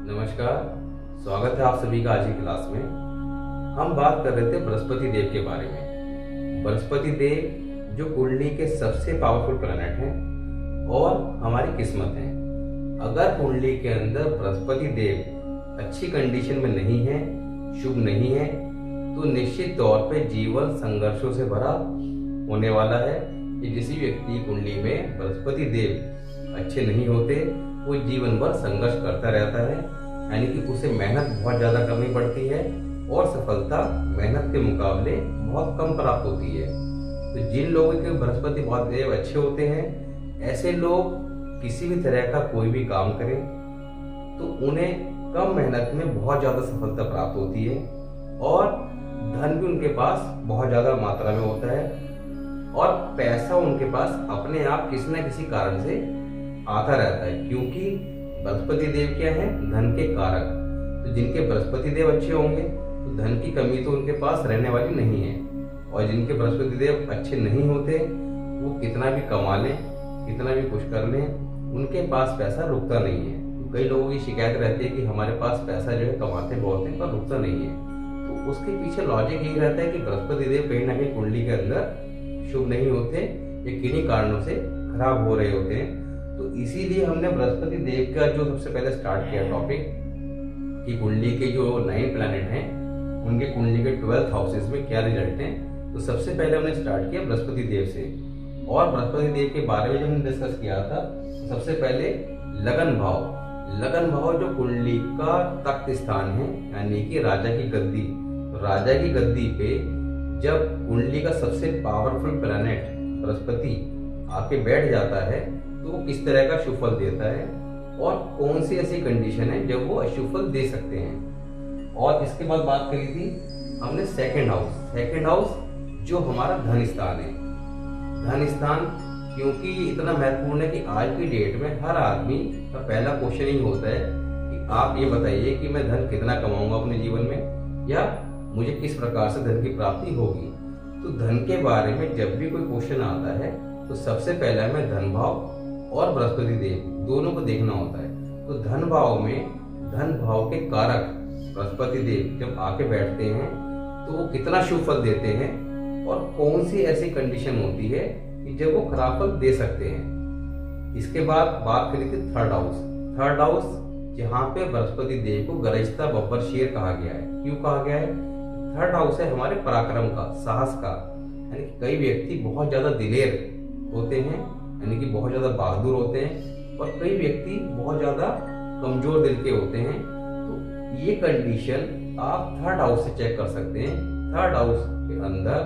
नमस्कार, स्वागत है आप सभी का आज की क्लास में। हम बात कर रहे थे बृहस्पति देव के बारे में। बृहस्पति देव जो कुंडली के सबसे पावरफुल प्लैनेट हैं और हमारी किस्मत है। अगर कुंडली के अंदर बृहस्पति देव अच्छी कंडीशन में नहीं है, शुभ नहीं है, तो निश्चित तौर पे जीवन संघर्षों से भरा होने वाला है। कि किसी व्यक्ति की कुंडली में बृहस्पति देव अच्छे नहीं होते, वो जीवन भर संघर्ष करता रहता है, यानी कि उसे मेहनत बहुत ज़्यादा करनी पड़ती है और सफलता मेहनत के मुकाबले बहुत कम प्राप्त होती है। तो जिन लोगों के बृहस्पति बहुत देव अच्छे होते हैं, ऐसे लोग किसी भी तरह का कोई भी काम करें तो उन्हें कम मेहनत में बहुत ज़्यादा सफलता प्राप्त होती है और धन भी उनके पास बहुत ज़्यादा मात्रा में होता है और पैसा उनके पास अपने आप किसी न किसी कारण से आता रहता है, क्योंकि बृहस्पति देव क्या है? धन के कारक। तो जिनके बृहस्पति देव अच्छे होंगे तो धन की कमी तो उनके पास रहने वाली नहीं है, और जिनके बृहस्पति देव अच्छे नहीं होते, वो कितना भी कमा लें, कितना भी कुछ कर लें, उनके पास पैसा रुकता नहीं है। तो कई लोगों की शिकायत रहती है कि हमारे पास पैसा जो है कमाते बहुत है पर रुकता नहीं है। तो उसके पीछे लॉजिक यही रहता है कि बृहस्पति देव कहीं ना कहीं कुंडली के अंदर शुभ नहीं होते या किन्हीं कारणों से खराब हो रहे होते हैं। तो इसीलिए हमने बृहस्पति देव का जो सबसे पहले स्टार्ट किया टॉपिक कि कुंडली के जो 9 प्लैनेट हैं उनके कुंडली के 12th हाउसेस में क्या रिजल्ट हैं। तो सबसे पहले हमने स्टार्ट किया बृहस्पति देव से, और बृहस्पति देव के बारे में जब हमने डिस्कस किया था तो सबसे पहले लगन भाव जो कुंडली का तख्त स्थान है, यानी कि राजा की गद्दी। तो राजा की गद्दी पे जब कुंडली का सबसे पावरफुल प्लैनेट बृहस्पति आके बैठ जाता है तो वो किस तरह का शुभ फल देता है और कौन सी ऐसी कंडीशन है जब वो अशुभ फल दे सकते हैं। और इसके बाद बात करी थी हमने सेकंड हाउस जो हमारा धन स्थान है। धन स्थान क्योंकि ये इतना महत्वपूर्ण है कि आज की डेट में हर आदमी का पहला क्वेश्चन ही होता है कि आप ये बताइए कि मैं धन कितना कमाऊंगा अपने जीवन में, या मुझे किस प्रकार से धन की प्राप्ति होगी। तो धन के बारे में जब भी कोई क्वेश्चन आता है तो सबसे पहले हमें धन भाव और बृहस्पति देव दोनों को देखना होता है। तो धन भाव के कारक बृहस्पति देव जब आके बैठते हैं तो वो कितना शुभ फल देते हैं और कौन सी ऐसी कंडीशन होती है कि जब वो खराब फल दे सकते हैं। इसके बाद बात करी थी थर्ड हाउस जहाँ पे बृहस्पति देव को गरजता बब्बर शेर कहा गया है। क्यों कहा गया है? थर्ड हाउस है हमारे पराक्रम का, साहस का, यानी कई व्यक्ति बहुत ज्यादा दिलेर होते हैं, यानी कि बहुत ज्यादा बहादुर होते हैं, और कई व्यक्ति बहुत ज्यादा कमजोर दिल के होते हैं। तो ये कंडीशन आप थर्ड हाउस से चेक कर सकते हैं। थर्ड हाउस के अंदर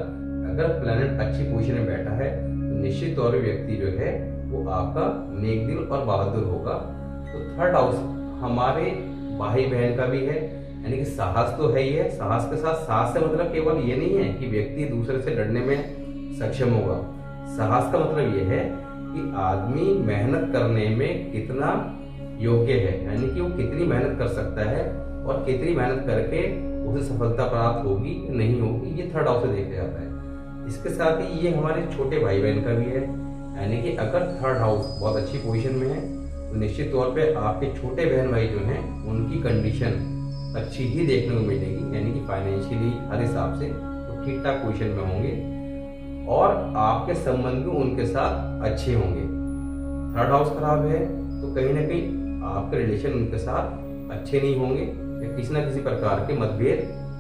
अगर प्लैनेट अच्छी पोजीशन में बैठा है तो निश्चित तौर पर व्यक्ति जो है वो आपका नेक दिल और बहादुर होगा। तो थर्ड हाउस हमारे भाई बहन का भी है, यानी कि साहस तो है ही है। साहस के साथ, साहस से मतलब केवल ये नहीं है कि व्यक्ति दूसरे से लड़ने में सक्षम होगा। साहस का मतलब ये है कि आदमी मेहनत करने में कितना योग्य है, यानी कि वो कितनी मेहनत कर सकता है और कितनी मेहनत करके उसे सफलता प्राप्त होगी नहीं होगी, ये थर्ड हाउस से देखा जाता है। इसके साथ ही ये हमारे छोटे भाई बहन का भी है, यानी कि अगर थर्ड हाउस बहुत अच्छी पोजीशन में है तो निश्चित तौर पे आपके छोटे बहन भाई जो हैं उनकी कंडीशन अच्छी ही देखने को मिलेगी, यानी कि फाइनेंशियली हर हिसाब से तो ठीक ठाक पोजीशन में होंगे और आपके संबंध भी उनके साथ अच्छे होंगे। थर्ड हाउस खराब है तो कहीं ना कहीं आपके रिलेशन उनके साथ अच्छे नहीं होंगे या किसी न किसी प्रकार के मतभेद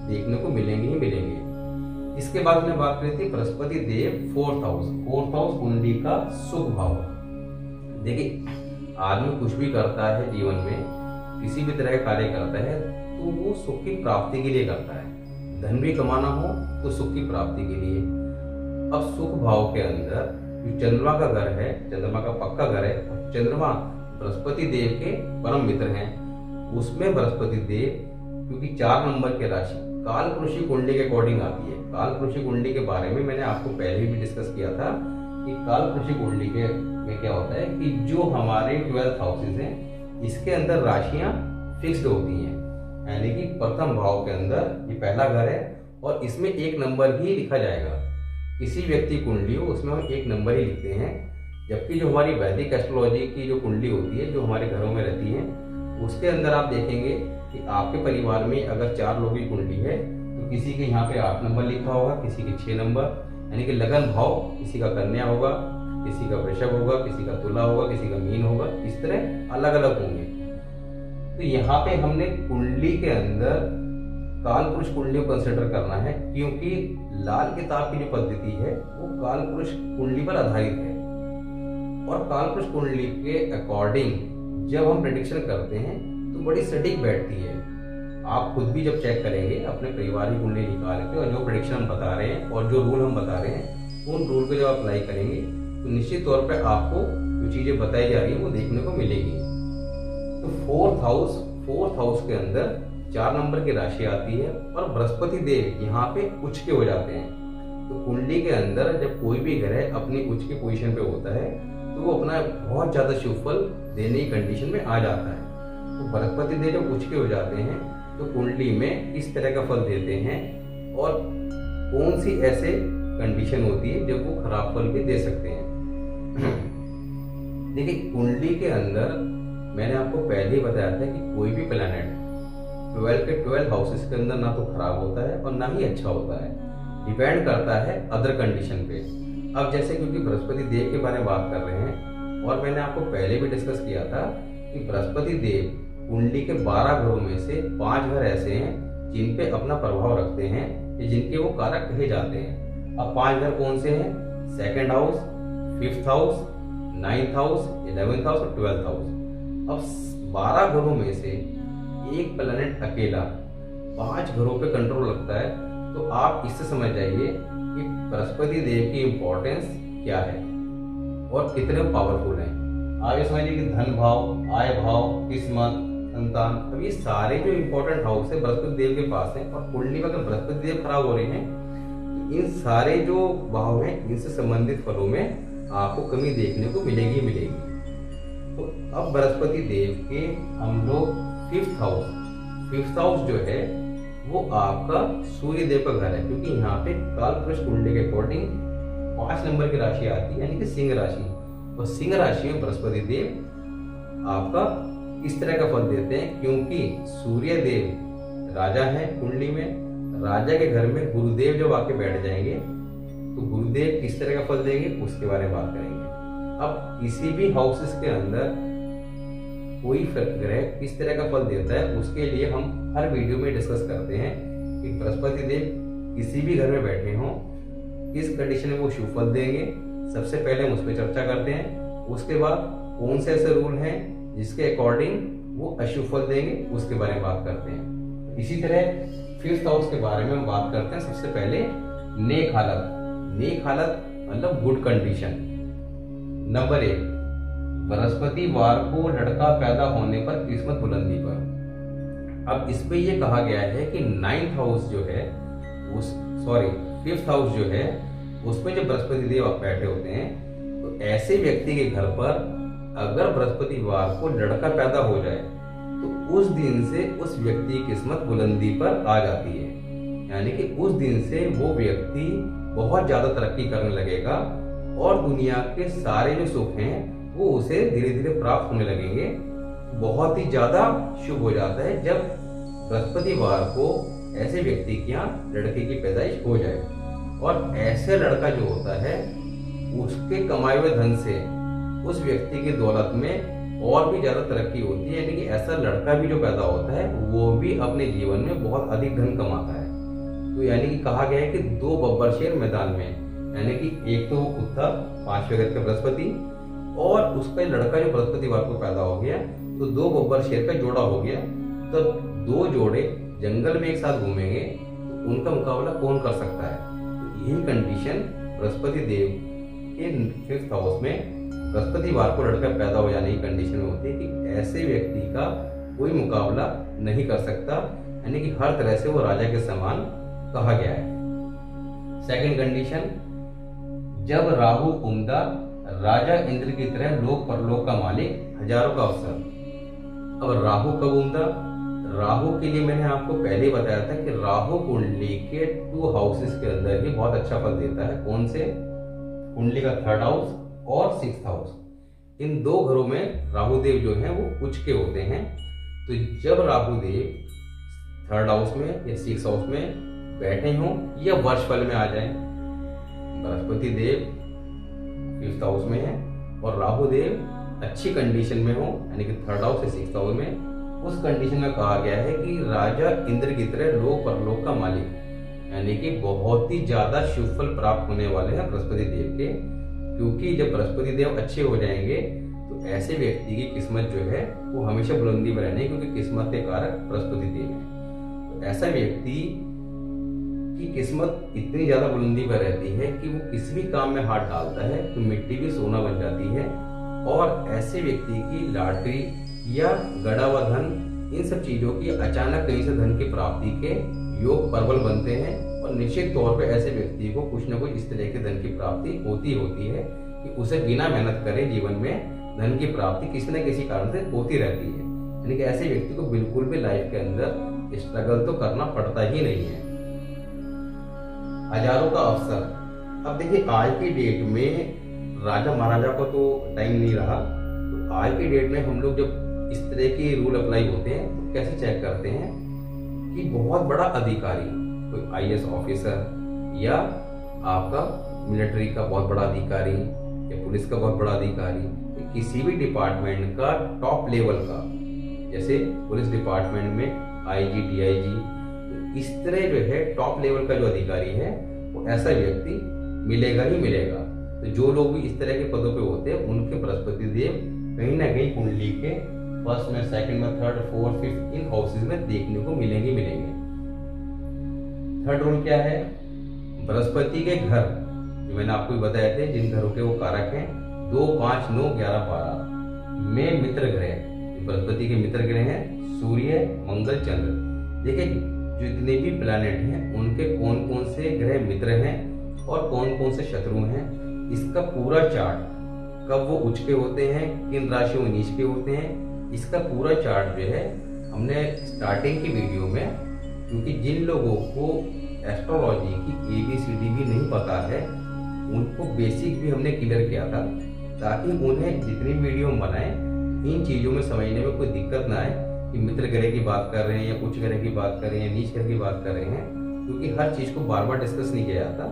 देखने को मिलेंगे ही मिलेंगे। इसके बाद हमने बात करी थी बृहस्पति देव फोर्थ हाउस कुंडली का सुख भाव। देखिए, आदमी कुछ भी करता है जीवन में, किसी भी तरह का कार्य करता है तो वो सुख की प्राप्ति के लिए करता है। धन भी कमाना हो तो सुख की प्राप्ति के लिए। अब सुख भाव के अंदर जो चंद्रमा का घर है, चंद्रमा का पक्का घर है, और चंद्रमा बृहस्पति देव के परम मित्र हैं, उसमें बृहस्पति देव क्योंकि 4 नंबर की राशि कालपुरुषी कुंडली के अकॉर्डिंग आती है। कालपुरुषी कुंडली के बारे में मैंने आपको पहले भी डिस्कस किया था कि कालपुरुषी कुंडली के में क्या होता है कि जो हमारे 12th हाउसेस हैं इसके अंदर राशियां फिक्स्ड होती हैं, यानी कि प्रथम भाव के अंदर ये पहला घर है और इसमें 1 नंबर ही लिखा जाएगा। किसी व्यक्ति कुंडली हो उसमें हम 1 नंबर ही लिखते हैं, जबकि जो हमारी वैदिक एस्ट्रोलॉजी की जो कुंडली होती है जो हमारे घरों में रहती है उसके अंदर आप देखेंगे कि आपके परिवार में अगर 4 लोगों की कुंडली है तो किसी के यहाँ पे 8 नंबर लिखा होगा, किसी के 6 नंबर, यानी कि लगन भाव किसी का कन्या होगा, किसी का वृषभ होगा, किसी का तुला होगा, किसी का मीन होगा, इस तरह अलग अलग होंगे। तो यहाँ पे हमने कुंडली के अंदर काल पुरुष कुंडली को कंसिडर करना है, क्योंकि लाल किताब की जो पद्धति है वो काल पुरुष कुंडली पर आधारित है। और काल पुरुष कुंडली के अकॉर्डिंग जब हम प्रेडिक्शन करते हैं तो बड़ी सटीक बैठती है। आप खुद भी जब चेक करेंगे अपने परिवार की कुंडली निकाल के, और जो प्रेडिक्शन हम बता रहे हैं और जो रूल हम बता रहे हैं उन रूल को जब अप्लाई करेंगे तो निश्चित तौर पे आपको जो चीजें बताई जा रही है वो देखने को मिलेगी। तो फोर्थ हाउस के अंदर 4 नंबर की राशि आती है और बृहस्पति देव यहाँ पे उच्च के हो जाते हैं। तो कुंडली के अंदर जब कोई भी ग्रह अपनी उच्च की पोजीशन पे होता है तो वो अपना बहुत ज्यादा शुभ फल देने की कंडीशन में आ जाता है। तो बृहस्पति देव जब उच्च के हो जाते हैं तो कुंडली में किस तरह का फल देते हैं और कौन सी ऐसे कंडीशन होती है जब वो खराब फल भी दे सकते हैं। देखिए, कुंडली के अंदर मैंने आपको पहले ही बताया था कि कोई भी प्लैनेट 12 के 12 हाउसेस के अंदर ना तो खराब होता है और ना ही अच्छा होता है, डिपेंड करता है अदर कंडीशन पे। अब जैसे क्योंकि बृहस्पति देव के बारे में बात कर रहे हैं और मैंने आपको पहले भी डिस्कस किया था कि बृहस्पति देव कुंडली के 12 घरों में से 5 घर ऐसे हैं जिन पे अपना प्रभाव रखते हैं या जिनके वो कारक कहे जाते हैं। अब 5 घर कौन से हैं? 2nd house, 5th house, 9th house, 11th house और 12th हाउस। अब 12 घरों में से एक प्लैनेट अकेला 5 घरों पे कंट्रोल रखता है, तो आप इससे समझ जाइए कि बृहस्पति देव की इंपॉर्टेंस क्या है और कितने पावरफुल हैं। आप ये समझिए कि धन भाव, आय भाव, किस्मत, संतान, अब ये सारे जो इंपॉर्टेंट हाउस है बृहस्पति देव के पास हैं। और कुंडली में अगर बृहस्पति देव खराब हो रहे हैं तो इन सारे जो भाव हैं इनसे संबंधित फलों में आपको कमी देखने को मिलेगी। तो अब बृहस्पति देव के हम लोग 5th हाउस जो है वो आपका सूर्य देव का घर है, क्योंकि यहाँ पे काल पुरुष कुंडली के अकॉर्डिंग 5 नंबर की राशि आती है, यानी कि सिंह राशि। और सिंह राशि में बृहस्पति देव आपका इस तरह का फल देते हैं, क्योंकि सूर्य देव राजा है कुंडली में, राजा के घर में गुरुदेव जब आके बैठ जाएंगे तो गुरुदेव किस तरह का फल देंगे उसके बारे में बात करेंगे। अब किसी भी हाउसेस के अंदर कोई ग्रह किस तरह का फल देता है उसके लिए हम हर वीडियो में डिस्कस करते हैं कि बृहस्पति देव किसी भी घर में बैठे हों किस कंडीशन में वो शुभ फल देंगे। सबसे पहले हम उस पर चर्चा करते हैं, उसके बाद कौन से ऐसे रूल हैं जिसके अकॉर्डिंग वो अशुभ फल देंगे उसके बारे में बात करते हैं। इसी तरह 5th हाउस के बारे में हम बात करते हैं। सबसे पहले नेक हालत मतलब गुड कंडीशन। नंबर 1, बृहस्पतिवार को लड़का पैदा होने पर किस्मत बुलंदी पर। अब इस पे ये कहा गया है कि 9th हाउस जो है 5th हाउस जो है उसमें जब बृहस्पति देव बैठे होते हैं तो ऐसे व्यक्ति के घर पर अगर बृहस्पतिवार को लड़का पैदा हो जाए तो उस दिन से उस व्यक्ति की किस्मत बुलंदी पर आ जाती है, यानी कि उस दिन से वो व्यक्ति बहुत ज्यादा तरक्की करने लगेगा और दुनिया के सारे जो सुख हैं वो उसे धीरे धीरे प्राप्त होने लगेंगे। बहुत ही ज्यादा शुभ हो जाता है जब बृहस्पतिवार को ऐसे व्यक्ति के यहाँ लड़के की पैदाइश हो जाए। और ऐसे लड़का जो होता है उसके कमाए हुए धन से उस व्यक्ति की दौलत में और भी ज्यादा तरक्की होती है, यानी कि ऐसा लड़का भी जो पैदा होता है वो भी अपने जीवन में बहुत अधिक धन कमाता है। तो यानी कि कहा गया है कि 2 बब्बर शेर मैदान में, यानी कि एक तो वो खुद था 5वें घर का बृहस्पति और उसका लड़का जो बृहस्पतिवार को पैदा हो गया तो 2 बब्बर शेर का जोड़ा हो गया। तब 2 जोड़े जंगल में एक साथ घूमेंगे तो उनका मुकाबला कौन कर सकता है। तो यही कंडीशन बृहस्पति देव के 5th हाउस में बृहस्पतिवार को लड़का पैदा हो जाने की कंडीशन में होती है कि ऐसे व्यक्ति का कोई मुकाबला नहीं कर सकता, यानी कि हर तरह से वो राजा के समान कहा गया है। सेकंड कंडीशन, जब राहु उम्दा राजा इंद्र की तरह लोक परलोक का मालिक हजारों का अवसर। अब राहु कब उम्दा? राहु के लिए मैंने आपको पहले ही बताया था कि राहु कुंडली के 2 हाउसेस के अंदर ही बहुत अच्छा फल देता है। कौन से? कुंडली का 3rd हाउस और 6th हाउस। इन 2 घरों में राहु देव जो है वो उच्च के होते हैं। तो जब राहु देव थर्ड हाउस में या सिक्स हाउस में बैठे हों या वर्ष फल में आ जाए, बृहस्पति देव फिफ्थ हाउस में है और राहु देव अच्छी कंडीशन में हो, यानी कि थर्ड हाउस या सिक्स हाउस में, उस कंडीशन में कहा गया है कि राजा इंद्र की तरह लोक परलोक का मालिक, यानी कि बहुत ही ज्यादा शुभ फल प्राप्त होने वाले हैं बृहस्पति देव के। क्योंकि जब बृहस्पति देव अच्छे हो जाएंगे तो ऐसे व्यक्ति की किस्मत जो है वो हमेशा बुलंदी में रहनी, क्योंकि किस्मत के कारक बृहस्पति देव है। तो ऐसा व्यक्ति की किस्मत इतनी ज्यादा बुलंदी पर रहती है कि वो किसी भी काम में हाथ डालता है तो मिट्टी भी सोना बन जाती है। और ऐसे व्यक्ति की लॉटरी या गड़ा हुआ धन, इन सब चीजों की अचानक कहीं से धन की प्राप्ति के योग प्रबल बनते हैं और निश्चित तौर पे ऐसे व्यक्ति को कुछ न कुछ इस तरह के धन की प्राप्ति होती है कि उसे बिना मेहनत करे जीवन में धन की प्राप्ति किसी न किसी कारण से होती रहती है। यानी कि ऐसे व्यक्ति को बिल्कुल भी लाइफ के अंदर स्ट्रगल तो करना पड़ता ही नहीं है। हजारों का अवसर, अब देखिए आज की डेट में राजा महाराजा को तो टाइम नहीं रहा, तो आज की डेट में हम लोग जब इस तरह के रूल अप्लाई होते हैं तो कैसे चेक करते हैं कि बहुत बड़ा अधिकारी, कोई आईएएस ऑफिसर या आपका मिलिट्री का बहुत बड़ा अधिकारी या पुलिस का बहुत बड़ा अधिकारी, किसी भी डिपार्टमेंट का टॉप लेवल का, जैसे पुलिस डिपार्टमेंट में आईजी, डीआईजी, इस तरह जो है टॉप लेवल का जो अधिकारी है वो ऐसा व्यक्ति मिलेगा ही मिलेगा। तो जो लोग भी इस तरह के पदों पे होते हैं उनके बृहस्पति देव कहीं ना कहीं कुंडली के फर्स्ट में, सेकंड में, थर्ड, फोर्थ, फिफ्थ इन हाउसेज में देखने को मिलेंगे। थर्ड रूल क्या है? बृहस्पति के घर, जो मैंने आपको बताया थे जिन घरों के वो कारक हैं 2, 5, 9, 11, 12 में मित्र ग्रह, बृहस्पति के मित्र ग्रह हैं सूर्य, मंगल, चंद्र। देखिए जितने भी प्लैनेट हैं उनके कौन कौन से ग्रह मित्र हैं और कौन कौन से शत्रु हैं, इसका पूरा चार्ट, कब वो उच्च के होते हैं, किन राशियों में नीच के होते हैं, इसका पूरा चार्ट जो है हमने स्टार्टिंग की वीडियो में, क्योंकि जिन लोगों को एस्ट्रोलॉजी की ABCD भी नहीं पता है उनको बेसिक भी हमने क्लियर किया था, ताकि उन्हें जितनी वीडियो बनाए इन चीज़ों में समझने में कोई दिक्कत ना आए कि मित्र ग्रह की बात कर रहे हैं या उच्च ग्रह की बात कर रहे हैं या नीच ग्रह की बात कर रहे हैं, क्योंकि हर चीज़ को बार बार डिस्कस नहीं किया जाता।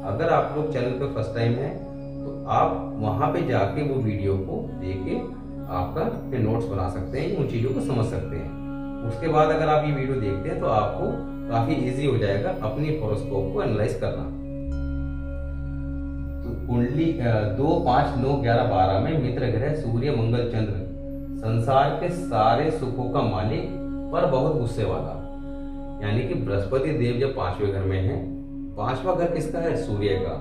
अगर आप लोग चैनल पर फर्स्ट टाइम है तो आप वहाँ पे जाके वो वीडियो को देख के आपका नोट्स बना सकते हैं, उन चीज़ों को समझ सकते हैं। उसके बाद अगर आप ये वीडियो देखते हैं तो आपको काफ़ी ईजी हो जाएगा अपनी हॉरोस्कोप को एनालाइज करना। तो कुंडली 2, 5, 9, 11, 12 में मित्र ग्रह सूर्य, मंगल, चंद्र संसार के सारे सुखों का मालिक पर बहुत गुस्से वाला, यानी कि बृहस्पति देव जब 5वें घर में है, 5वां घर किसका है? सूर्य का।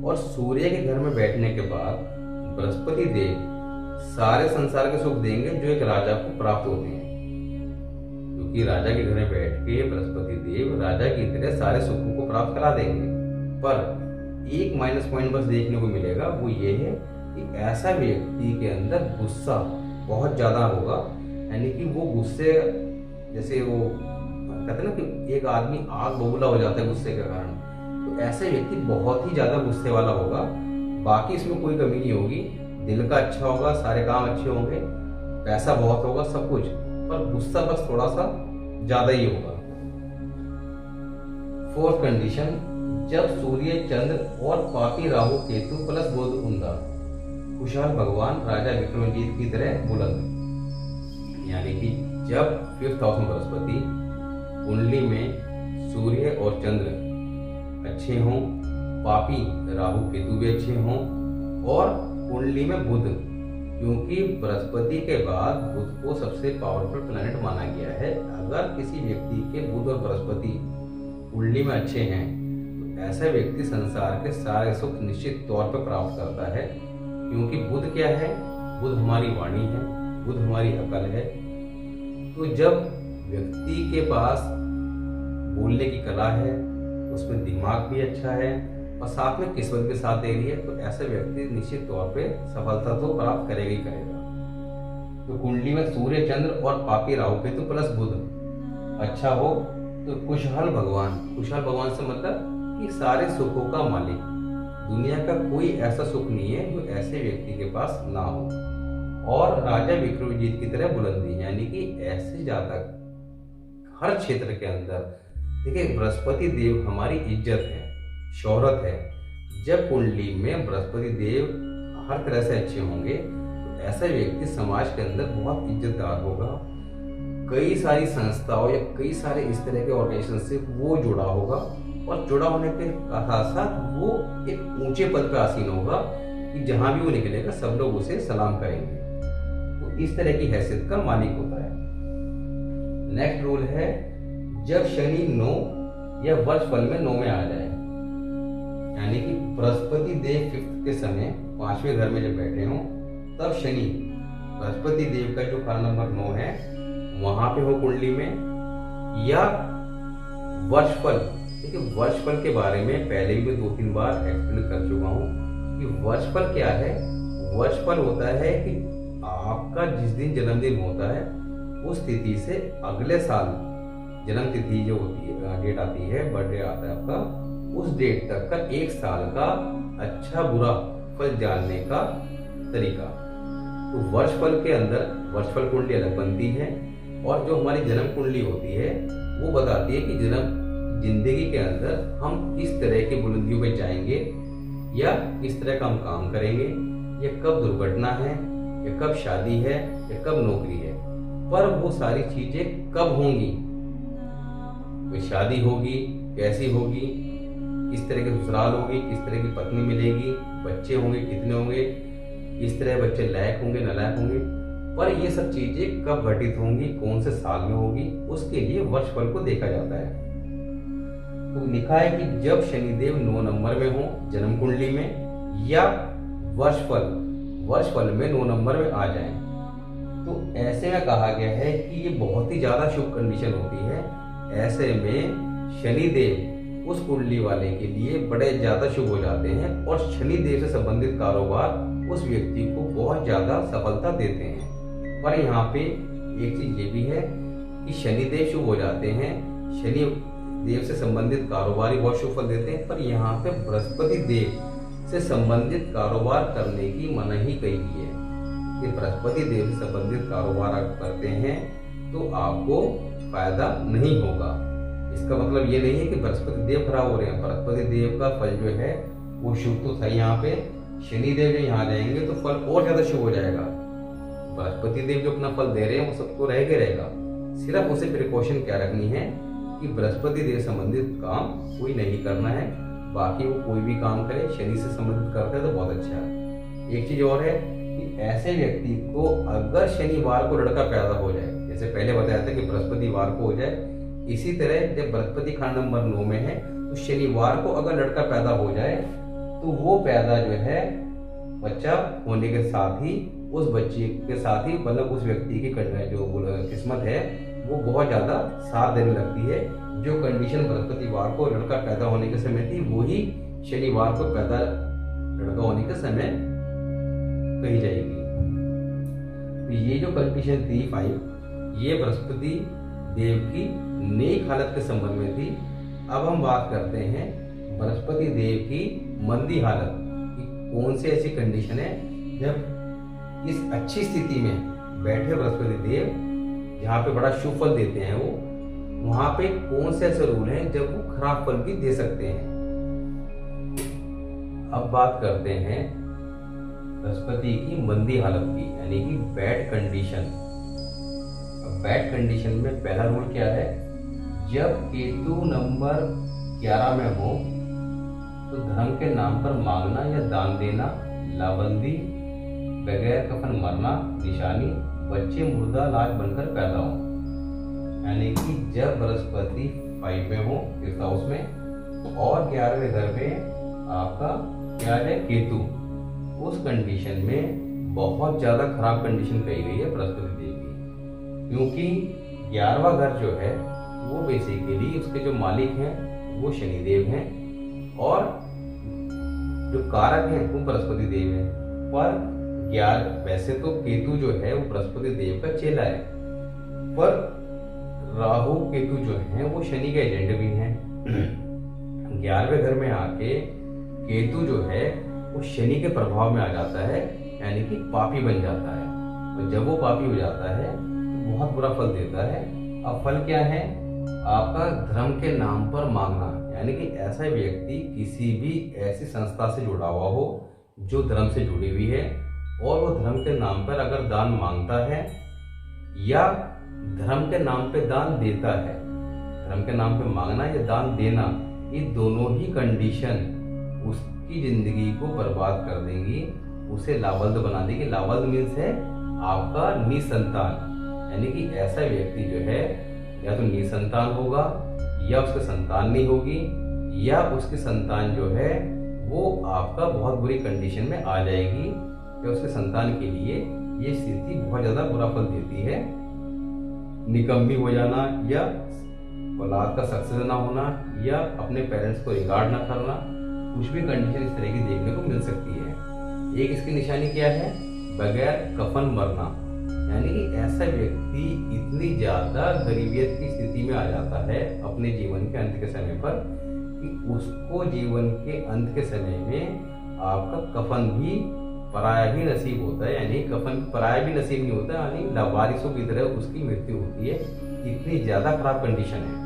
और सूर्य के घर में बैठने के बाद बृहस्पति देव सारे संसार के सुख देंगे जो एक राजा को प्राप्त होते हैं, क्योंकि राजा के घर में बैठ के बृहस्पति देव राजा की तरह सारे सुखों को प्राप्त करा देंगे। पर एक माइनस पॉइंट बस देखने को मिलेगा, वो ये है कि ऐसा व्यक्ति के अंदर गुस्सा बहुत ज्यादा होगा, यानी कि वो गुस्से, जैसे वो कहते हैं ना कि एक आदमी आग बबूला हो जाता है गुस्से के कारण, तो ऐसे व्यक्ति बहुत ही ज्यादा गुस्से वाला होगा। बाकी इसमें कोई कमी नहीं होगी, दिल का अच्छा होगा, सारे काम अच्छे होंगे, पैसा बहुत होगा, सब कुछ, पर गुस्सा बस थोड़ा सा ज्यादा ही होगा। फोर्थ कंडीशन, जब सूर्य, चंद्र और पापी राहु केतु प्लस बुध उंदा, खुशहाल भगवान राजा विक्रमजीत की तरह बुलंद, यानी कि जब फिफ्थ हाउस में बृहस्पति, कुंडली में सूर्य और चंद्र अच्छे हों, पापी राहु केतु भी अच्छे हों, और कुंडली में बुध, क्योंकि बृहस्पति के बाद बुध को सबसे पावरफुल प्लैनेट माना गया है। अगर किसी व्यक्ति के बुध और बृहस्पति कुंडली में अच्छे हैं तो ऐसा व्यक्ति संसार के सारे सुख निश्चित तौर पर प्राप्त करता है, क्योंकि बुध क्या है? बुध हमारी वाणी है, बुध हमारी अकल है। तो जब व्यक्ति के पास बोलने की कला है, उसमें दिमाग भी अच्छा है और साथ में किस्मत भी साथ दे रही है, तो ऐसा व्यक्ति निश्चित तौर पे सफलता तो प्राप्त करेगा ही करेगा। तो कुंडली में सूर्य, चंद्र और पापी राहु केतु प्लस बुध अच्छा हो तो खुशहाल भगवान, खुशहाल भगवान से मतलब कि सारे सुखों का मालिक, दुनिया का कोई ऐसा सुख नहीं है जो ऐसे व्यक्ति के पास ना हो। और राजा विक्रमजीत की तरह बुलंदी, यानी कि ऐसे जातक हर क्षेत्र के अंदर, देखिए बृहस्पति देव हमारी इज्जत है, शोहरत है। जब कुंडली में बृहस्पति देव हर तरह से अच्छे होंगे तो ऐसा व्यक्ति समाज के अंदर बहुत इज्जतदार होगा। कई सारी संस्थाओं या कई सारे इस तरह के ऑर्गेनाइजेशन से वो जुड़ा होगा, और जुड़ा होने के साथ साथ वो एक ऊंचे पद पर आसीन होगा कि जहां भी वो निकलेगा सब लोग उसे सलाम करेंगे। तो इस तरह की हैसियत का मालिक होता है। नेक्स्ट रूल है, जब शनि 9 या वर्ष फल में 9 में आ जाए, यानी कि बृहस्पति देव 5th के समय 5वें घर में जब बैठे हों, तब शनि बृहस्पति देव का जो घर नंबर 9 है वहां पे हो कुंडली में, या वर्षफल। देखिए वर्षफल के बारे में पहले भी मैं 2-3 बार एक्सप्लेन कर चुका हूँ कि वर्षफल क्या है। वर्षफल होता है कि आपका जिस दिन जन्मदिन होता है उस तिथि से अगले साल जन्म तिथि जो होती है, डेट आती है, बर्थडे आता है आपका, उस डेट तक का 1 साल का अच्छा बुरा फल जानने का तरीका। तो वर्षफल के अंदर वर्षफल कुंडली अलग बनती है, और जो हमारी जन्म कुंडली होती है वो बताती है कि जिंदगी के अंदर हम किस तरह की बुलंदियों पे जाएंगे, या किस तरह का हम काम करेंगे, या कब दुर्घटना है, या कब शादी है, या कब नौकरी है। पर वो सारी चीजें कब होंगी, कोई शादी होगी कैसी होगी, किस तरह के ससुराल होगी, किस तरह की पत्नी मिलेगी, बच्चे होंगे कितने होंगे, किस तरह बच्चे लायक होंगे नालायक होंगे, पर ये सब चीजें कब घटित होंगी, कौन से साल में होगी, उसके लिए वर्षफल को देखा जाता है। तो लिखा है कि जब शनिदेव 9 नंबर में हो जन्म कुंडली में, या वर्षफल में 9 नंबर में आ जाए, तो ऐसे में कहा गया है कि ये बहुत ही ज्यादा शुभ कंडीशन होती है। ऐसे में शनिदेव उस कुंडली वाले के लिए बड़े ज्यादा शुभ हो जाते हैं, और शनिदेव से संबंधित कारोबार उस व्यक्ति को बहुत ज्यादा सफलता देते हैं। पर यहाँ पे एक चीज ये भी है कि शनिदेव शुभ हो जाते हैं, शनि देव से संबंधित कारोबार ही बहुत शुभ फल देते हैं, पर यहाँ पे बृहस्पति देव से संबंधित कारोबार करने की मनाही कही गई है कि बृहस्पति देव से संबंधित कारोबार आप करते हैं तो आपको फायदा नहीं होगा। इसका मतलब ये नहीं है कि बृहस्पति देव खराब हो रहे हैं। बृहस्पति देव का फल जो है वो शुभ तो था यहाँ पे, शनिदेव जो यहाँ जाएंगे तो फल और ज्यादा शुभ हो जाएगा। बृहस्पति देव जो अपना फल दे रहे हैं वो सबको रहेगा, सिर्फ उसे प्रिकॉशन क्या रखनी है कि बृहस्पति देव संबंधित काम कोई नहीं करना है, बाकी वो कोई भी काम करे शनि से संबंधित करता है तो बहुत अच्छा है। एक चीज और है कि ऐसे व्यक्ति को अगर शनिवार को लड़का पैदा हो जाए, जैसे पहले बताया था कि बृहस्पतिवार को हो जाए, इसी तरह जब बृहस्पति खान नंबर 9 में है तो शनिवार को अगर लड़का पैदा हो जाए तो वो पैदा जो है बच्चा होने के साथ ही उस बच्चे के साथ ही मतलब उस व्यक्ति की जो किस्मत है वो बहुत ज्यादा साथ देने लगती है। जो कंडीशन बृहस्पतिवार को लड़का पैदा होने के समय थी वही शनिवार को पैदा लड़का होने के समय कही जाएगी। तो ये जो कंडीशन थी 5, ये बृहस्पति देव की नेक हालत के संबंध में थी। अब हम बात करते हैं बृहस्पति देव की मंदी हालत कि कौन सी ऐसी कंडीशन है जब इस अच्छी स्थिति में बैठे बृहस्पति देव जहाँ पे बड़ा शुभ फल देते हैं वो वहां पे कौन से ऐसे रूल हैं जब वो खराब फल भी दे सकते हैं। अब बात करते हैं बृहस्पति की मंदी हालत की, यानी कि बैड कंडीशन। बैड कंडीशन में पहला रूल क्या है, जब केतु नंबर 11 में हो तो धर्म के नाम पर मांगना या दान देना, लाबंदी, बगैर कफन मरना, निशानी, बच्चे मुर्दा लाश बनकर पैदा हो। यानी कि जब बृहस्पति 5 में हो 5th हाउस में और 11वें घर में आपका क्या है केतु, उस कंडीशन में बहुत ज्यादा खराब कंडीशन कही गई है बृहस्पति देव की, क्योंकि 11वां घर जो है वो बेसिकली उसके जो मालिक हैं वो शनिदेव हैं और जो कारक हैं वो बृहस्पति देव हैं। पर वैसे तो केतु जो है वो बृहस्पति देव का चेला है, पर राहु केतु जो है वो शनि के एजेंट भी हैं। 11वें घर में आके केतु जो है वो शनि के प्रभाव में आ जाता है, यानी कि पापी बन जाता है। और जब वो पापी हो जाता है तो बहुत बुरा फल देता है। अब फल क्या है? आपका धर्म के नाम पर मांगना, यानी कि ऐसा व्यक्ति किसी भी ऐसी संस्था से जुड़ा हुआ हो जो धर्म से जुड़ी हुई है और वो धर्म के नाम पर अगर दान मांगता है या धर्म के नाम पे दान देता है, धर्म के नाम पे मांगना या दान देना, ये दोनों ही कंडीशन उसकी जिंदगी को बर्बाद कर देंगी, उसे लावारिस बना देगी। लावारिस मीन्स है आपका निसंतान, यानी कि ऐसा व्यक्ति जो है या तो निसंतान होगा या उसकी संतान नहीं होगी या उसकी संतान जो है वो आपका बहुत बुरी कंडीशन में आ जाएगी या उसके संतान के लिए ये स्थिति बहुत ज़्यादा बुरा फल देती है। निकम्मी हो जाना या औलाद का सक्सेस ना होना या अपने पेरेंट्स को रिगार्ड ना करना, कुछ भी कंडीशन इस तरह की देखने को मिल सकती है। एक इसकी निशानी क्या है? बगैर कफन मरना, यानी कि ऐसा व्यक्ति इतनी ज़्यादा गरीबियत की स्थिति में आ जाता है अपने जीवन के अंत के समय पर कि उसको जीवन के अंत के समय में आपका कफन भी पराया भी नसीब होता है, यानी कफन पराया भी नसीब नहीं होता, यानी लावारिसों की तरह उसकी मृत्यु होती है। इतनी ज़्यादा खराब कंडीशन है।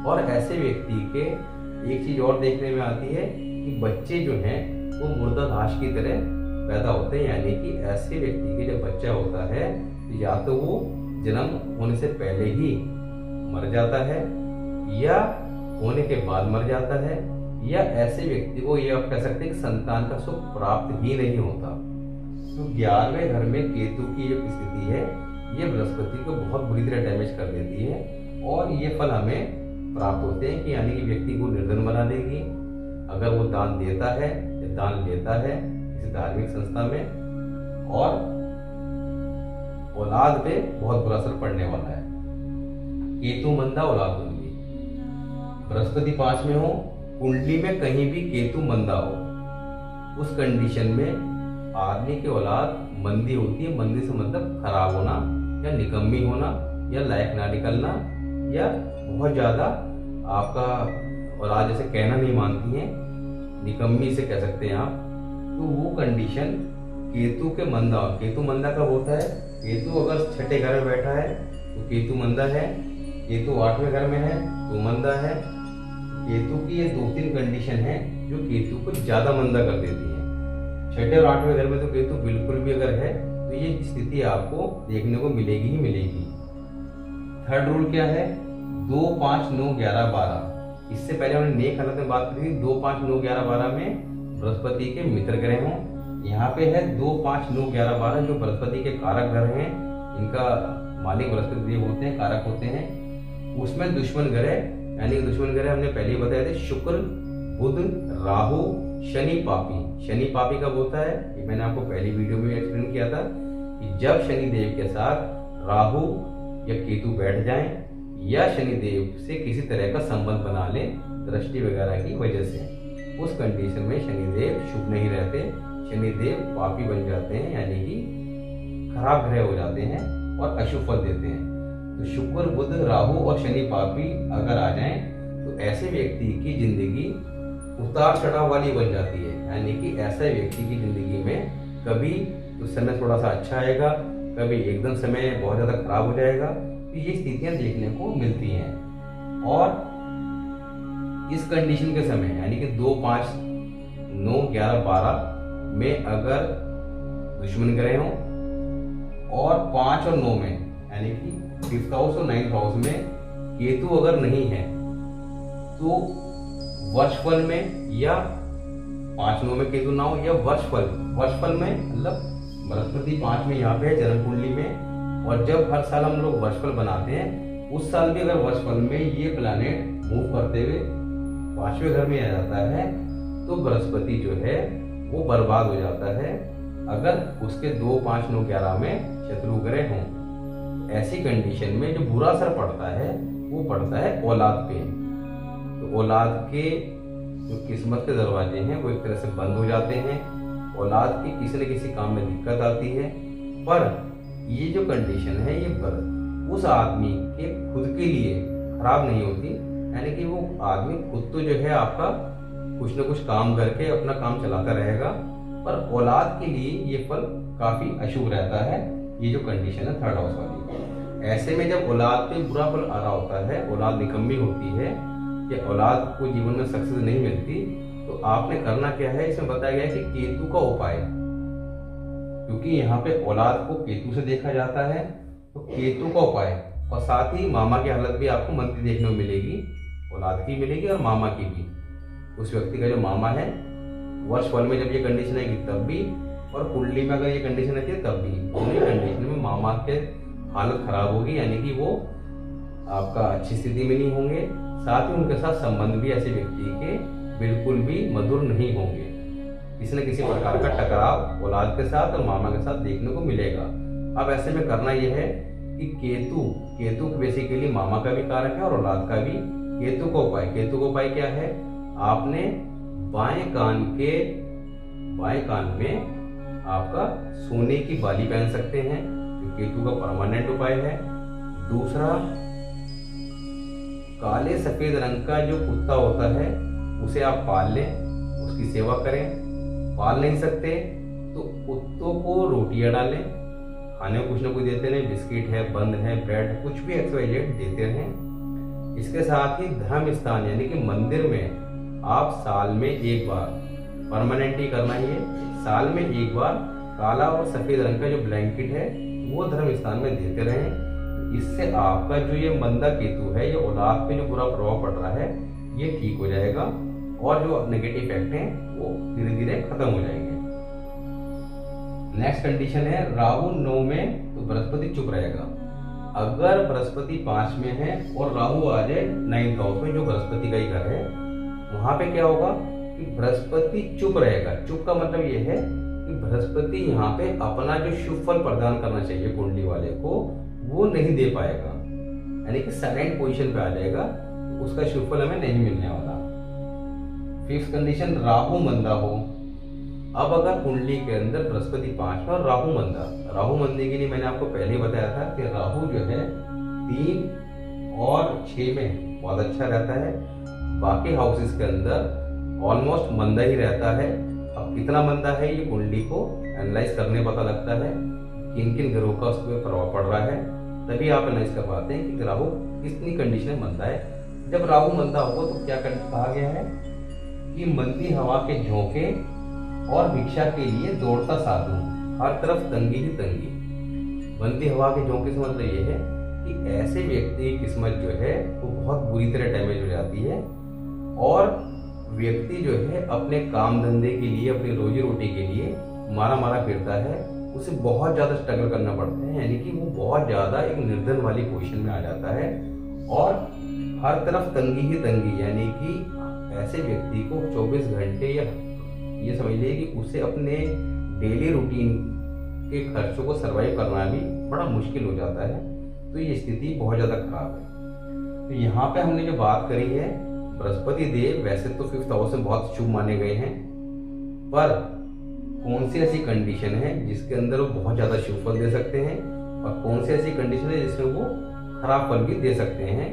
और ऐसे व्यक्ति के एक चीज़ और देखने में आती है कि बच्चे जो हैं वो मुर्दा लाश की तरह पैदा होते हैं, यानी कि ऐसे व्यक्ति के जब बच्चा होता है या तो वो जन्म होने से पहले ही मर जाता है या होने के बाद मर जाता है, या ऐसे व्यक्ति को ये आप कह सकते हैं कि संतान का सुख प्राप्त ही नहीं होता। तो 11वें घर में केतु की जो स्थिति है ये बृहस्पति को बहुत बुरी तरह डैमेज कर देती है और ये फल हमें प्राप्त होते हैं कि यानी कि व्यक्ति को निर्धन बना देगी अगर वो दान देता है या दान लेता है किसी धार्मिक संस्था में, और औलाद पे बहुत बुरा असर पड़ने वाला है। केतु मंदा औलाद होगी, बृहस्पति 5 में हो, कुंडली में कहीं भी केतु मंदा हो, उस कंडीशन में आदमी की औलाद मंदी होती है। मंदी से मतलब खराब होना या निकम्मी होना या लायक ना निकलना या बहुत ज़्यादा आपका औलाद जैसे कहना नहीं मानती है, निकम्मी से कह सकते हैं आप। तो वो कंडीशन केतु के मंदा, केतु मंदा कब होता है? केतु अगर छठे घर में बैठा है तो केतु मंदा है, केतु 8वें घर में है तो मंदा है। केतु की ये 2-3 कंडीशन है जो केतु को ज़्यादा मंदा कर देती है। छठे और 8वें घर में तो केतु बिल्कुल भी अगर है तो ये स्थिति आपको देखने को मिलेगी ही मिलेगी। थर्ड रूल क्या है? 2, 5, 9, 11, 12। इससे पहले हमने नेक हालत में बात करी थी 2, 5, 9, 11, 12 में बृहस्पति के मित्र ग्रह हों। यहाँ पे है 2, 5, 9, 11, 12 जो बृहस्पति के कारक ग्रह हैं, इनका मालिक बृहस्पति देव होते हैं, कारक होते हैं। उसमें दुश्मन ग्रह, यानी कि दुश्मन ग्रह हमने पहले ही बताए थे, शुक्र, बुध, राहु, शनि पापी। शनि पापी कब होता है? ये मैंने आपको पहली वीडियो में एक्सप्लेन किया था कि जब शनि देव के साथ राहु या केतु बैठ जाएं या शनि देव से किसी तरह का संबंध बना लें दृष्टि वगैरह की वजह से, उस कंडीशन में शनिदेव शुभ नहीं रहते, शनिदेव पापी बन जाते हैं, यानी कि खराब ग्रह हो जाते हैं और अशुभ फल देते हैं। तो शुक्र, बुध, राहु और शनि पापी अगर आ जाएं तो ऐसे व्यक्ति की जिंदगी उतार चढ़ाव वाली बन जाती है, यानी कि ऐसे व्यक्ति की जिंदगी में कभी उस समय थोड़ा सा अच्छा आएगा, कभी एकदम समय बहुत ज़्यादा खराब हो जाएगा। तो ये स्थितियां देखने को मिलती हैं। और इस कंडीशन के समय यानी कि 2, 5, 9, 11, 12 में अगर दुश्मन ग्रह हों और 5 और 9 में यानी कि 5th हाउस और 9th हाउस में केतु अगर नहीं है तो वर्षफल में या 5, 9 में केतु ना हो या वर्षफल में मतलब बृहस्पति 5 में यहाँ पे है जन्म कुंडली में, और जब हर साल हम लोग वर्षफल बनाते हैं उस साल भी अगर वर्षफल में ये प्लैनेट मूव करते हुए 5वें घर में आ जाता है तो बृहस्पति जो है वो बर्बाद हो जाता है अगर उसके 2, 5, 9, 11 में शत्रु ग्रह हों। ऐसी कंडीशन में जो बुरा असर पड़ता है वो पड़ता है औलाद पे। तो औलाद के जो किस्मत के दरवाजे हैं वो एक तरह से बंद हो जाते हैं, औलाद की किसी न किसी काम में दिक्कत आती है। पर ये जो कंडीशन है ये उस आदमी के खुद के लिए खराब नहीं होती, यानी कि वो आदमी खुद तो जो है आपका कुछ न कुछ काम करके अपना काम चलाता रहेगा, पर औलाद के लिए ये फल काफी अशुभ रहता है। ये जो कंडीशन है थर्ड हाउस वाली। ऐसे में जब औलाद पे बुरा फल आ रहा होता है, औलाद निकम्मी होती है या औलाद को जीवन में सक्सेस नहीं मिलती, तो आपने करना क्या है, इसमें बताया गया है कि केतु का उपाय, क्योंकि यहाँ पे औलाद को केतु से देखा जाता है, तो केतु का उपाय और साथ ही मामा की हालत भी आपको मंथली देखने को मिलेगी, औलाद की मिलेगी और मामा की भी। उस व्यक्ति का जो मामा है वर्ष फल में जब ये कंडीशन आएगी तब भी, और कुंडली में अगर ये कंडीशन आती है तब भी, दोनों कंडीशन में मामा के हालत खराब होगी, यानी कि वो आपका अच्छी स्थिति में नहीं होंगे। साथ ही उनके साथ संबंध भी ऐसे व्यक्ति के बिल्कुल भी मधुर नहीं होंगे। किसी न किसी प्रकार का टकराव औलाद के साथ और मामा के साथ देखने को मिलेगा। अब ऐसे में करना यह है कि केतु बेसिकली मामा का भी कारक है और औलाद का भी। केतु का उपाय क्या है, आपने बाएं कान में आपका सोने की बाली पहन सकते हैं, जो केतु का परमानेंट उपाय है। दूसरा, काले सफेद रंग का जो कुत्ता होता है उसे आप पाल लें, उसकी सेवा करें। पाल नहीं सकते तो कुत्तों को रोटियां डालें, खाने को कुछ ना कुछ देते रहें, बिस्किट है, बंद है, ब्रेड है, कुछ भी XYZ देते रहें। इसके साथ ही धर्म स्थान यानी कि मंदिर में आप साल में एक बार, परमानेंट ही करना ही है, साल में एक बार काला और सफेद रंग का जो ब्लैंकेट है वो धर्म स्थान में देते रहें। इससे आपका जो ये मंदा केतु है, ये औलाद पे जो बुरा प्रभाव पड़ रहा है, ये ठीक हो जाएगा और जो नेगेटिव इफेक्ट हैं वो धीरे धीरे खत्म हो जाएंगे। नेक्स्ट कंडीशन है राहु 9 में तो बृहस्पति चुप रहेगा। अगर बृहस्पति 5 में है और राहु आ जाए 9th हाउस में, जो बृहस्पति का ही घर है, वहां पे क्या होगा कि बृहस्पति चुप रहेगा। चुप का मतलब ये है कि बृहस्पति यहाँ पे अपना जो शुभ फल प्रदान करना चाहिए कुंडली वाले को, वो नहीं दे पाएगा, यानी कि साइलेंट पोजीशन पे आ जाएगा, उसका शुभ फल हमें नहीं मिलने वाला। 5th कंडीशन, राहु मंदा हो। अब अगर कुंडली के अंदर बृहस्पति 5 में और राहु मंदे के लिए मैंने आपको पहले ही बताया था कि राहु जो है 3 और 6 में बहुत अच्छा रहता है, बाकी हाउसेस के अंदर ऑलमोस्ट मंदा ही रहता है। अब कितना मंदा है ये कुंडली को एनालाइज करने पता लगता है किन किन ग्रहों का उस पर प्रभाव पड़ रहा है, तभी आप एनालाइज कर पाते हैं कि राहु कितनी कंडीशन में मंदा है। जब राहु मंदा होगा तो क्या कहा गया है कि मंदी हवा के झोंके और भिक्षा के लिए दौड़ता साधु, हर तरफ तंगी ही तंगी। मंदी हवा के झोंके से मतलब ये है कि ऐसे व्यक्ति की किस्मत जो है वो बहुत बुरी तरह डैमेज हो जाती है और व्यक्ति जो है अपने काम धंधे के लिए, अपनी रोजी रोटी के लिए मारा फिरता है, उसे बहुत ज्यादा स्ट्रगल करना पड़ता है, यानी कि वो बहुत ज्यादा एक निर्धन वाली पोजीशन में आ जाता है और हर तरफ तंगी ही तंगी, यानी कि ऐसे व्यक्ति को 24 घंटे या ये समझ लीजिए कि उसे अपने डेली रूटीन के खर्चों को सरवाइव करना भी बड़ा मुश्किल हो जाता है। तो ये स्थिति बहुत ज़्यादा खराब है। तो यहाँ पे हमने जो बात करी है, बृहस्पति देव वैसे तो 5th हाउस में बहुत शुभ माने गए हैं, पर कौन सी ऐसी कंडीशन है जिसके अंदर वो बहुत ज़्यादा शुभ फल दे सकते हैं और कौन सी ऐसी कंडीशन है जिसमें वो खराब फल भी दे सकते हैं,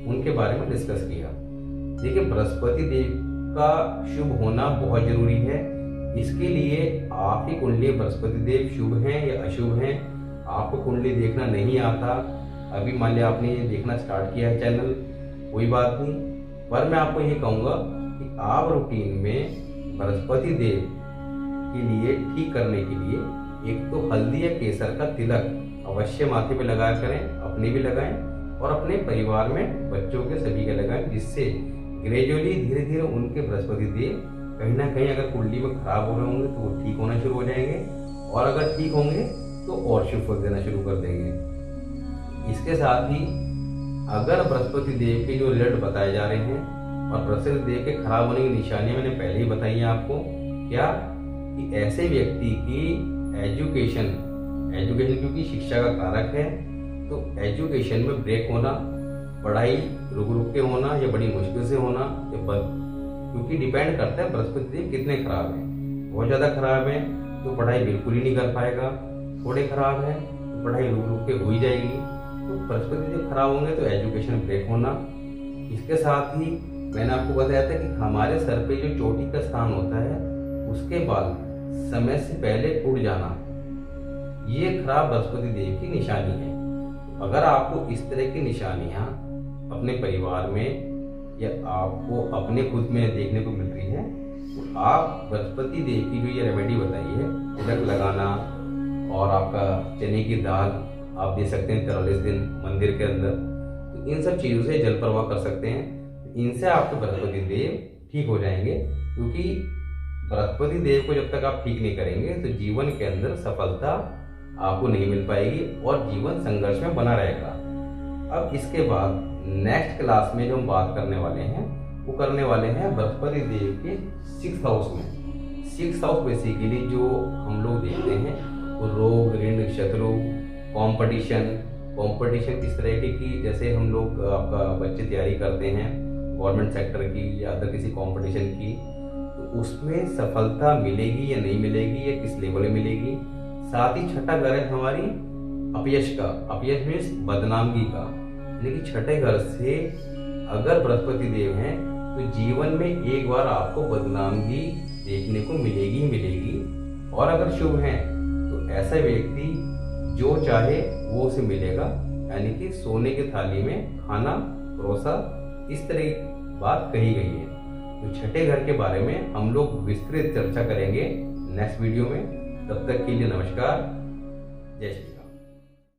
उनके बारे में डिस्कस किया। देखिए, बृहस्पति देव का शुभ होना बहुत जरूरी है। इसके लिए आपकी कुंडली बृहस्पति देव शुभ हैं या अशुभ हैं, आपको कुंडली देखना नहीं आता, अभी मान लिया आपने ये देखना स्टार्ट किया है चैनल, कोई बात नहीं, पर मैं आपको ये कहूँगा कि आप रूटीन में बृहस्पति देव के लिए ठीक करने के लिए एक तो हल्दी या केसर का तिलक अवश्य माथे पे लगाया करें, अपने भी लगाएं और अपने परिवार में बच्चों के सभी के लगाएं, जिससे ग्रेजुअली धीरे धीरे उनके बृहस्पति देव कहीं ना कहीं अगर कुंडली में खराब हो रहे होंगे तो वो ठीक होना शुरू हो जाएंगे और अगर ठीक होंगे तो और शुभ फल देना शुरू कर देंगे। इसके साथ ही अगर बृहस्पति देव के जो रिजल्ट बताए जा रहे हैं और बृहस्पति देव के खराब होने की निशानियां मैंने पहले ही बताई हैं आपको, क्या कि ऐसे व्यक्ति की एजुकेशन क्योंकि शिक्षा का कारक है, तो एजुकेशन में ब्रेक होना, पढ़ाई रुक के होना या बड़ी मुश्किल से होना या बंद, क्योंकि डिपेंड करता है बृहस्पति देव कितने खराब हैं। बहुत ज़्यादा खराब है तो पढ़ाई बिल्कुल ही नहीं कर पाएगा, थोड़े खराब है तो पढ़ाई रुक के हो ही जाएगी। तो बृहस्पति देव खराब होंगे तो एजुकेशन ब्रेक होना। इसके साथ ही मैंने आपको बताया था कि हमारे सर पे जो चोटी का स्थान होता है उसके बाल समय से पहले उड़ जाना, ये खराब बृहस्पति देव की निशानी है। अगर आपको इस तरह की निशानियां अपने परिवार में या आपको अपने खुद में देखने को मिल रही है तो आप बृहस्पति देव की जो ये रेमेडी बताई है, तिलक लगाना और आपका चने की दाल आप दे सकते हैं 43 दिन मंदिर के अंदर, तो इन सब चीज़ों से जल प्रवाह कर सकते हैं। इनसे आपके बृहस्पति देव ठीक हो जाएंगे, क्योंकि बृहस्पति देव को जब तक आप ठीक नहीं करेंगे तो जीवन के अंदर सफलता आपको नहीं मिल पाएगी और जीवन संघर्ष में बना रहेगा। अब इसके बाद नेक्स्ट क्लास में जो हम बात करने वाले हैं वो करने वाले हैं बृहस्पति देव के 6th हाउस में। 6th हाउस बेसिकली जो हम लोग देखते हैं तो रोग, ऋण, शत्रु, कंपटीशन इस तरह की, जैसे हम लोग आपका बच्चे तैयारी करते हैं गवर्नमेंट सेक्टर की या अदर किसी कंपटीशन की, तो उसमें सफलता मिलेगी या नहीं मिलेगी या किस लेवल में मिलेगी। साथ ही छठा घर है हमारी अपयश का। अपयश मीन्स बदनामगी का, यानी कि छठे घर से अगर बृहस्पति देव हैं तो जीवन में एक बार आपको बदनामगी देखने को मिलेगी ही मिलेगी। और अगर शुभ हैं तो ऐसा व्यक्ति जो चाहे वो उसे मिलेगा, यानी कि सोने की थाली में खाना परोसा, इस तरह की बात कही गई है। तो छठे घर के बारे में हम लोग विस्तृत चर्चा करेंगे नेक्स्ट वीडियो में। तब तक के लिए नमस्कार, जय श्री।